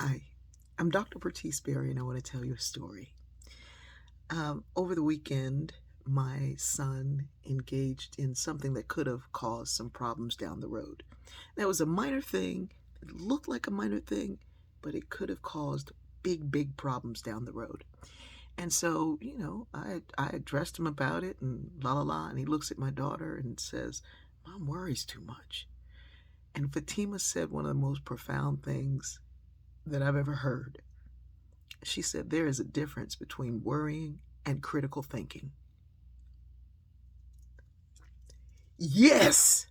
Hi, I'm Dr. Bertice Berry, and I want to tell you a story. Over the weekend, my son engaged in something that could have caused some problems down the road. That was a minor thing. It looked like a minor thing, but it could have caused big, big problems down the road. And so, I addressed him about it and la la la. And he looks at my daughter and says, "Mom worries too much." And Fatima said one of the most profound things that I've ever heard. She said, "There is a difference between worrying and critical thinking." Yes!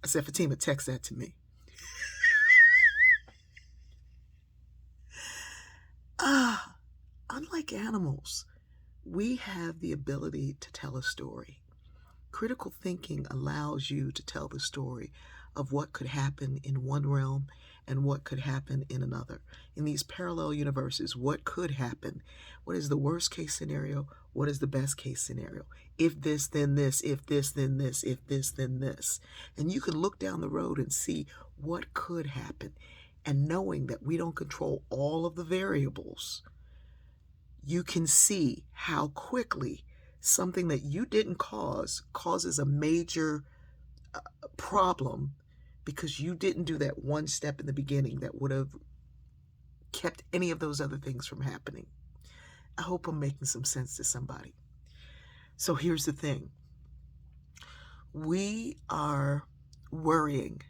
I said, "Fatima, text that to me." Unlike animals, we have the ability to tell a story. Critical thinking allows you to tell the story of what could happen in one realm and what could happen in another. In these parallel universes, what could happen? What is the worst case scenario? What is the best case scenario? If this, then this. If this, then this. If this, then this. And you can look down the road and see what could happen. And knowing that we don't control all of the variables, you can see how quickly something that you didn't causes a major problem because you didn't do that one step in the beginning that would have kept any of those other things from happening. I hope I'm making some sense to somebody. So here's the thing. We are worrying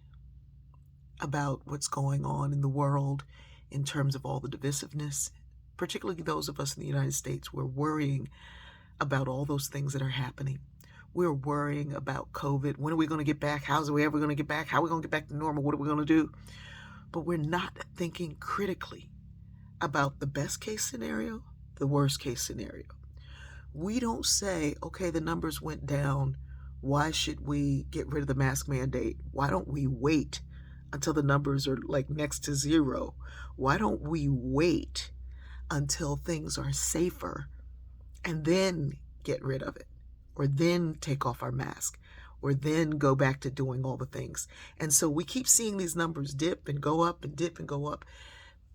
about what's going on in the world in terms of all the divisiveness, particularly those of us in the United States. We're worrying about all those things that are happening. We're worrying about COVID. When are we going to get back? How's we ever going to get back? How are we going to get back to normal? What are we going to do? But we're not thinking critically about the best case scenario, the worst case scenario. We don't say, okay, the numbers went down. Why should we get rid of the mask mandate? Why don't we wait until the numbers are like next to zero? Why don't we wait until things are safer and then get rid of it, or then take off our mask, or then go back to doing all the things? And so we keep seeing these numbers dip and go up and dip and go up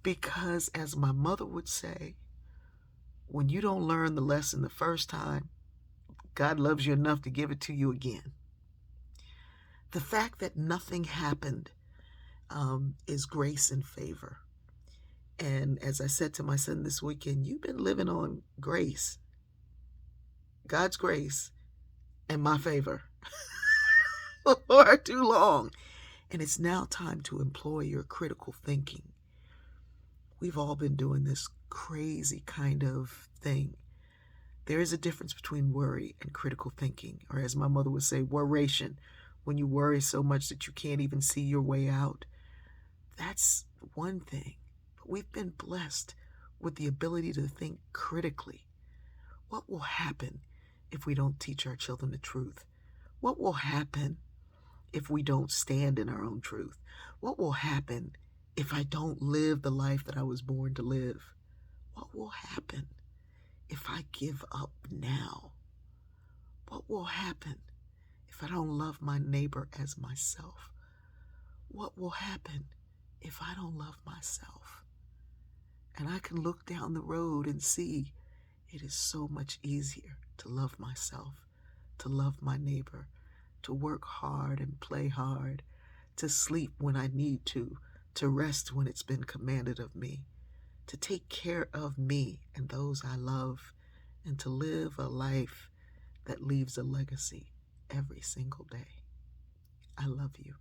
because, as my mother would say, when you don't learn the lesson the first time, God loves you enough to give it to you again. The fact that nothing happened is grace and favor. And as I said to my son this weekend, you've been living on grace, God's grace, and my favor for too long. And it's now time to employ your critical thinking. We've all been doing this crazy kind of thing. There is a difference between worry and critical thinking, or as my mother would say, worration, when you worry so much that you can't even see your way out. That's one thing. But we've been blessed with the ability to think critically. What will happen if we don't teach our children the truth? What will happen if we don't stand in our own truth? What will happen if I don't live the life that I was born to live? What will happen if I give up now? What will happen if I don't love my neighbor as myself? What will happen if I don't love myself? And I can look down the road and see it is so much easier to love myself, to love my neighbor, to work hard and play hard, to sleep when I need to rest when it's been commanded of me, to take care of me and those I love, and to live a life that leaves a legacy every single day. I love you.